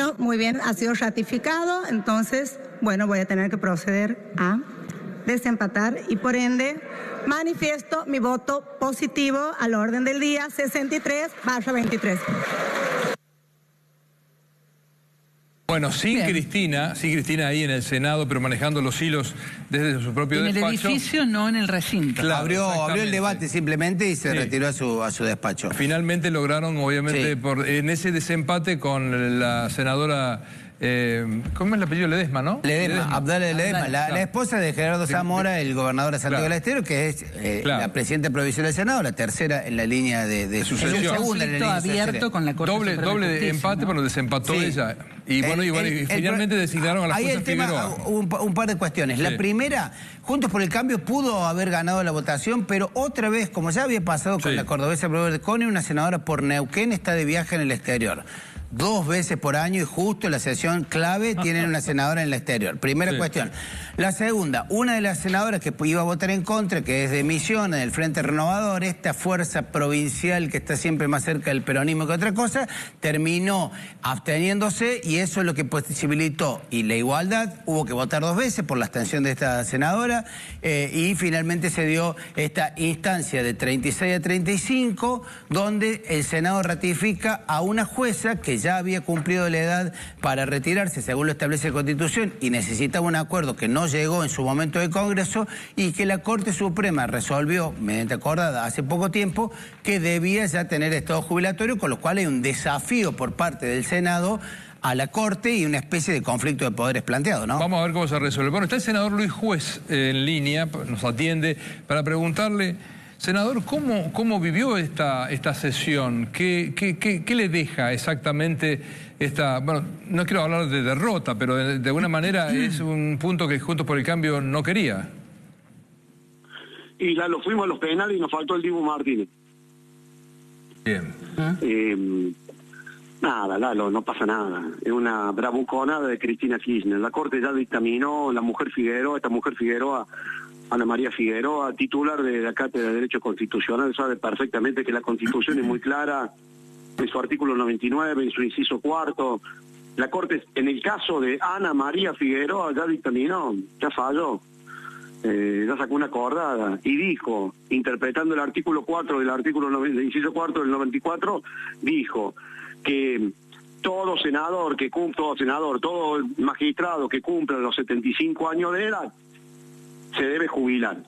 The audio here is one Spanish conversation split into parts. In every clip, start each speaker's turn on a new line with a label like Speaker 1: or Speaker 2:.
Speaker 1: Bueno, muy bien, ha sido ratificado, entonces, bueno, voy a tener que proceder a desempatar y por ende manifiesto mi voto positivo al orden del día 63/23.
Speaker 2: Bueno, sin Cristina ahí en el Senado, pero manejando los hilos desde su propio despacho.
Speaker 3: En el edificio, no en el recinto.
Speaker 4: Claro, abrió el debate simplemente y se retiró a su despacho.
Speaker 2: Finalmente lograron, obviamente, en ese desempate con la senadora... ¿cómo es el apellido? Ledesma, ¿no?
Speaker 4: Ledesma, Abdala Ledesma, la esposa de Gerardo Zamora, el gobernador de Santiago del Estero, que es la presidenta provisional del Senado, la tercera en la línea de
Speaker 2: sucesión.
Speaker 4: Es el segunda en la línea
Speaker 3: abierto con la Corte
Speaker 2: Doble de empate, pero desempató ella. Y bueno, y finalmente designaron a la jueza Figueroa.
Speaker 4: Un par de cuestiones. La primera, Juntos por el Cambio pudo haber ganado la votación, pero otra vez, como ya había pasado con la cordobesa Cone, una senadora por Neuquén está de viaje en el exterior. 2 veces por año y justo en la sesión clave tienen una senadora en el exterior. Primera cuestión. La segunda, una de las senadoras que iba a votar en contra, que es de Misiones, del Frente Renovador, esta fuerza provincial que está siempre más cerca del peronismo que otra cosa, terminó absteniéndose y eso es lo que posibilitó. Y la igualdad, hubo que votar 2 veces por la abstención de esta senadora y finalmente se dio esta instancia de 36-35, donde el Senado ratifica a una jueza que ya había cumplido la edad para retirarse, según lo establece la Constitución, y necesitaba un acuerdo que no llegó en su momento de Congreso y que la Corte Suprema resolvió, mediante acordada hace poco tiempo, que debía ya tener estado jubilatorio, con lo cual hay un desafío por parte del Senado a la Corte y una especie de conflicto de poderes planteado, ¿no?
Speaker 2: Vamos a ver cómo se resuelve. Bueno, está el senador Luis Juez en línea, nos atiende para preguntarle... Senador, ¿cómo vivió esta sesión? ¿Qué le deja exactamente esta...? Bueno, no quiero hablar de derrota, pero de alguna manera es un punto que Juntos por el Cambio no quería.
Speaker 5: Y lo fuimos a los penales y nos faltó el Dibu Martínez.
Speaker 2: Bien.
Speaker 5: Nada, Lalo, no pasa nada. Es una bravuconada de Cristina Kirchner. La Corte ya dictaminó, esta mujer Figueroa, Ana María Figueroa, titular de la Cátedra de Derecho Constitucional, sabe perfectamente que la Constitución es muy clara en su artículo 99, en su inciso 4. La Corte, en el caso de Ana María Figueroa, ya dictaminó, ya falló, ya sacó una acordada y dijo, interpretando el artículo 4 del inciso 4 del 94, dijo que todo magistrado que cumpla los 75 años de edad se debe jubilar,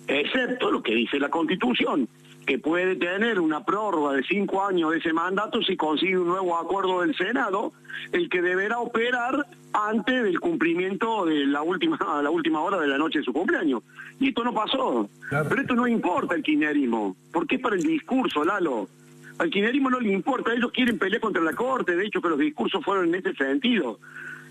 Speaker 5: excepto lo que dice la Constitución, que puede tener una prórroga de 5 años de ese mandato si consigue un nuevo acuerdo del Senado, el que deberá operar antes del cumplimiento de la última hora de la noche de su cumpleaños. Y esto no pasó. Claro. Pero esto no importa al kirchnerismo, porque es para el discurso, Lalo. Al kirchnerismo no le importa, ellos quieren pelear contra la Corte, de hecho que los discursos fueron en ese sentido.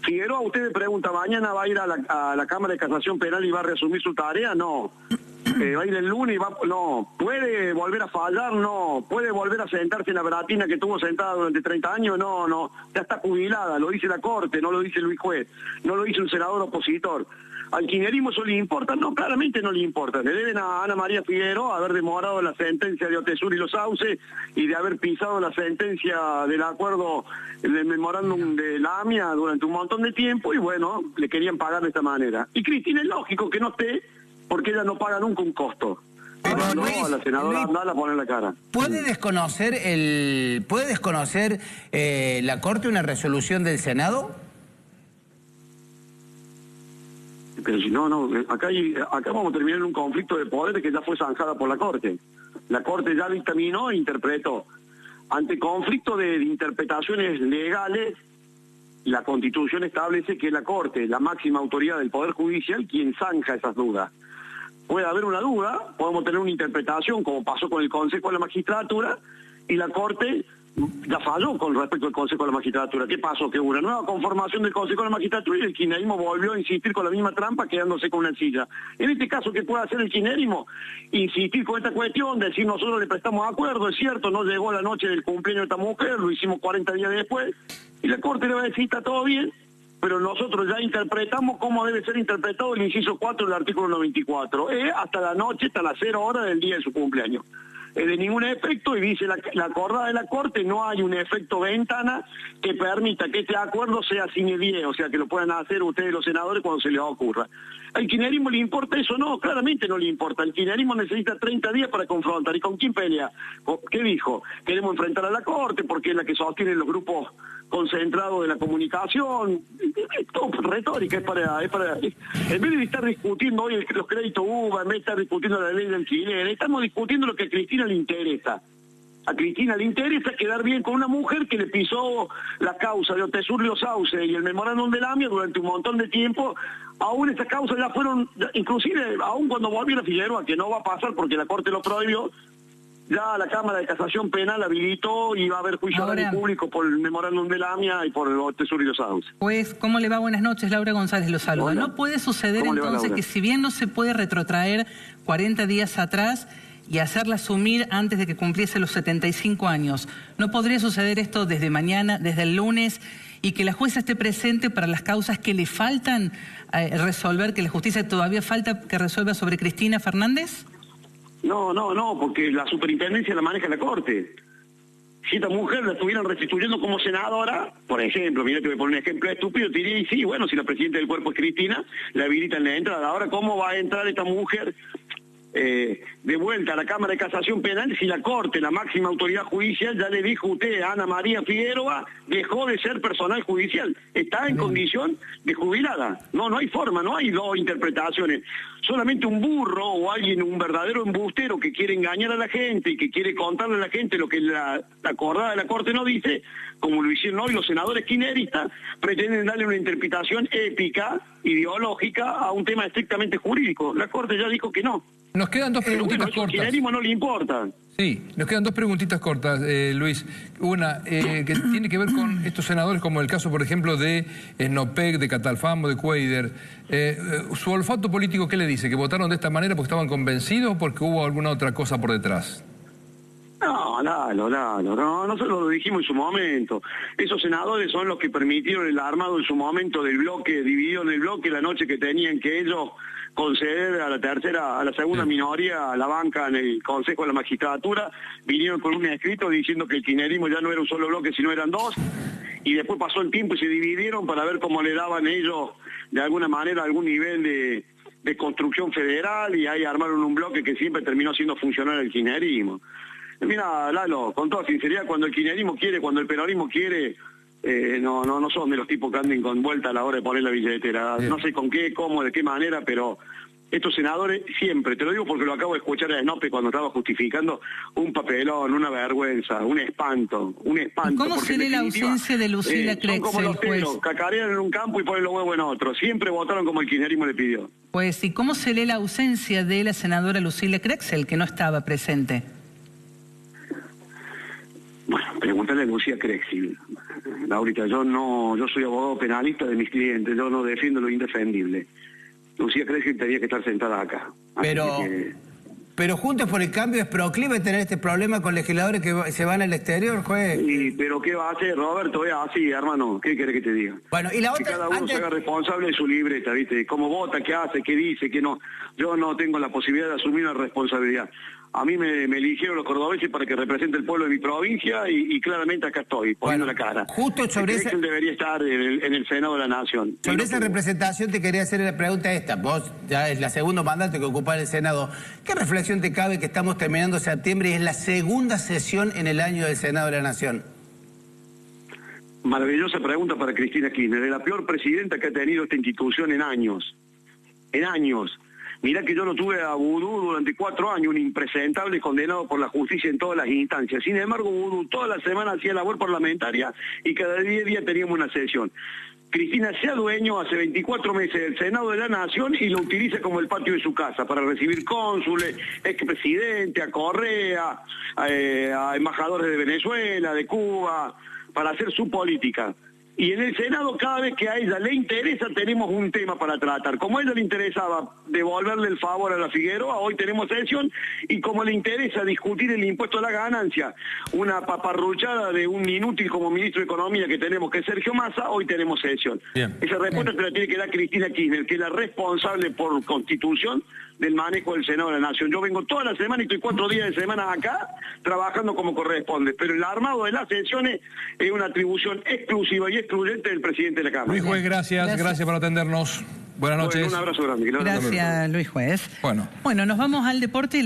Speaker 5: Figueroa, usted me pregunta, ¿mañana va a ir a la Cámara de Casación Penal y va a reasumir su tarea? No. ¿Va a ir el lunes y va...? No. ¿Puede volver a fallar? No. ¿Puede volver a sentarse en la bratina que estuvo sentada durante 30 años? No. Ya está jubilada, lo dice la Corte, no lo dice Luis Juez, no lo dice un senador opositor. ¿Al kirchnerismo eso le importa? No, claramente no le importa. Le deben a Ana María Figueroa haber demorado la sentencia de Otesur y los Sauces y de haber pisado la sentencia del acuerdo del memorándum de la AMIA durante un montón de tiempo y bueno, le querían pagar de esta manera. Y Cristina es lógico que no esté porque ella no paga nunca un costo. Pero no a la senadora Abdala a poner la cara.
Speaker 4: ¿Puede desconocer la Corte una resolución del Senado?
Speaker 5: Pero si no, acá vamos a terminar en un conflicto de poderes que ya fue zanjada por la Corte. La Corte ya dictaminó e interpretó. Ante conflicto de interpretaciones legales, la Constitución establece que la Corte, la máxima autoridad del Poder Judicial, quien zanja esas dudas. Puede haber una duda, podemos tener una interpretación, como pasó con el Consejo de la Magistratura, y la Corte ya falló con respecto al Consejo de la Magistratura. ¿Qué pasó? Que hubo una nueva conformación del Consejo de la Magistratura y el kirchnerismo volvió a insistir con la misma trampa, quedándose con una silla. En este caso, ¿qué puede hacer el kirchnerismo? Insistir con esta cuestión, decir nosotros le prestamos acuerdo, es cierto, no llegó la noche del cumpleaños de esta mujer, lo hicimos 40 días después, y la Corte le va a decir, está todo bien, pero nosotros ya interpretamos cómo debe ser interpretado el inciso 4 del artículo 94, hasta la noche, hasta las 0 horas del día de su cumpleaños. de ningún efecto, y dice la acordada de la Corte, no hay un efecto ventana que permita que este acuerdo sea sine die, o sea, que lo puedan hacer ustedes los senadores cuando se les ocurra. ¿Al kirchnerismo le importa eso? No, claramente no le importa. El kirchnerismo necesita 30 días para confrontar. ¿Y con quién pelea? ¿Qué dijo? Queremos enfrentar a la Corte porque es la que sostiene los grupos concentrados de la comunicación. Es todo retórica, en vez de estar discutiendo hoy los créditos UVA, en vez de estar discutiendo la ley del alquiler, estamos discutiendo lo que a Cristina le interesa. A Cristina le interesa quedar bien con una mujer que le pisó la causa de Otesur Los Sauce y el memorándum del AMIA durante un montón de tiempo. Aún estas causas ya fueron, inclusive aún cuando volvió a Figueroa, que no va a pasar porque la Corte lo prohibió, ya la Cámara de Casación Penal habilitó y va a haber juicio oral y público por el memorándum del AMIA y por el Otesur y Los Sauce.
Speaker 3: Pues, ¿cómo le va? Buenas noches, Laura González lo saluda.
Speaker 5: Hola.
Speaker 3: ¿No puede suceder entonces que si bien no se puede retrotraer 40 días atrás y hacerla asumir antes de que cumpliese los 75 años, ¿no podría suceder esto desde mañana, desde el lunes, y que la jueza esté presente para las causas que le faltan resolver, que la justicia todavía falta que resuelva sobre Cristina Fernández?
Speaker 5: No, porque la superintendencia la maneja la Corte. Si esta mujer la estuvieran restituyendo como senadora, por ejemplo, mira, te voy a poner un ejemplo estúpido, te diría, y sí, bueno, si la presidenta del cuerpo es Cristina, la habilitan la entrada. Ahora, ¿cómo va a entrar esta mujer de vuelta a la Cámara de Casación Penal si la Corte, la máxima autoridad judicial, ya le dijo a usted, Ana María Figueroa, dejó de ser personal judicial, está en condición de jubilada? No hay forma, no hay dos interpretaciones. Solamente un burro o alguien, un verdadero embustero que quiere engañar a la gente y que quiere contarle a la gente lo que la acordada de la Corte no dice, como lo hicieron hoy los senadores kirchneristas, pretenden darle una interpretación épica, ideológica, a un tema estrictamente jurídico. La Corte ya dijo que no.
Speaker 2: Nos quedan dos preguntitas cortas.
Speaker 5: Al kirchnerismo no le importa.
Speaker 2: Sí, nos quedan dos preguntitas cortas, Luis. Una, que tiene que ver con estos senadores, como el caso, por ejemplo, de Snopec, de Catalfamo, de Cuader. ¿Su olfato político qué le dice? ¿Que votaron de esta manera porque estaban convencidos o porque hubo alguna otra cosa por detrás?
Speaker 5: No, nosotros lo dijimos en su momento. Esos senadores son los que permitieron el armado en su momento del bloque, dividido en el bloque la noche que tenían que ellos conceder a la segunda minoría, a la banca en el Consejo de la Magistratura, vinieron con un escrito diciendo que el kirchnerismo ya no era un solo bloque, sino eran dos, y después pasó el tiempo y se dividieron para ver cómo le daban ellos, de alguna manera, algún nivel de construcción federal, y ahí armaron un bloque que siempre terminó haciendo funcionar el kirchnerismo. Mira, Lalo, con toda sinceridad, cuando el kirchnerismo quiere, cuando el peronismo quiere, no son de los tipos que anden con vuelta a la hora de poner la billetera. Bien. No sé con qué, cómo, de qué manera, pero estos senadores siempre, te lo digo porque lo acabo de escuchar a Snope cuando estaba justificando, un papelón, una vergüenza, un espanto.
Speaker 3: ¿Cómo se lee la ausencia de Lucila Crescel,
Speaker 5: son como los teros, cacarean en un campo y ponen los huevos en otro. Siempre votaron como el kirchnerismo le pidió.
Speaker 3: Pues, ¿y cómo se lee la ausencia de la senadora Lucila Crescel, que no estaba presente?
Speaker 5: Bueno, pregúntale a Lucía Crescel. Laurita, yo soy abogado penalista de mis clientes, yo no defiendo lo indefendible. Lucía Crescel tenía que estar sentada acá.
Speaker 4: Pero Juntos por el Cambio es proclive tener este problema con legisladores que se van al exterior, juez.
Speaker 5: Sí, pero ¿qué va a hacer, Roberto? Es así, hermano, ¿qué querés que te diga?
Speaker 4: Bueno, y la otra,
Speaker 5: que cada uno se haga responsable de su libreta, ¿viste? Cómo vota, qué hace, qué dice, qué no. Yo no tengo la posibilidad de asumir una responsabilidad. A mí me eligieron los cordobeses para que represente el pueblo de mi provincia y claramente acá estoy, poniendo la cara.
Speaker 4: Justo sobre
Speaker 5: eso debería estar en el Senado de la Nación.
Speaker 4: Sobre esa representación te quería hacer la pregunta esta. Vos ya es la segundo mandato que ocupás el Senado. ¿Qué reflexión te cabe que estamos terminando septiembre y es la segunda sesión en el año del Senado de la Nación?
Speaker 5: Maravillosa pregunta para Cristina Kirchner. Es la peor presidenta que ha tenido esta institución en años. En años. Mirá que yo lo tuve a Vudú durante 4 años, un impresentable condenado por la justicia en todas las instancias. Sin embargo, Vudú toda la semana hacía labor parlamentaria y cada 10 días teníamos una sesión. Cristina se adueñó hace 24 meses del Senado de la Nación y lo utiliza como el patio de su casa para recibir cónsules, expresidente, a Correa, a embajadores de Venezuela, de Cuba, para hacer su política. Y en el Senado, cada vez que a ella le interesa, tenemos un tema para tratar. Como a ella le interesaba devolverle el favor a la Figueroa, hoy tenemos sesión, y como le interesa discutir el impuesto a la ganancia, una paparruchada de un inútil como ministro de Economía que tenemos, que es Sergio Massa, hoy tenemos sesión. Bien. Esa respuesta te la tiene que dar Cristina Kirchner, que es la responsable por Constitución del manejo del Senado de la Nación. Yo vengo toda la semana y estoy 4 días de semana acá trabajando como corresponde, pero el armado de las sesiones es una atribución exclusiva y excluyente del presidente de la Cámara.
Speaker 2: Luis Juez, gracias por atendernos. Buenas noches.
Speaker 5: Bueno, un abrazo grande.
Speaker 3: Gracias, Luis Juez.
Speaker 2: Bueno,
Speaker 3: nos vamos al deporte.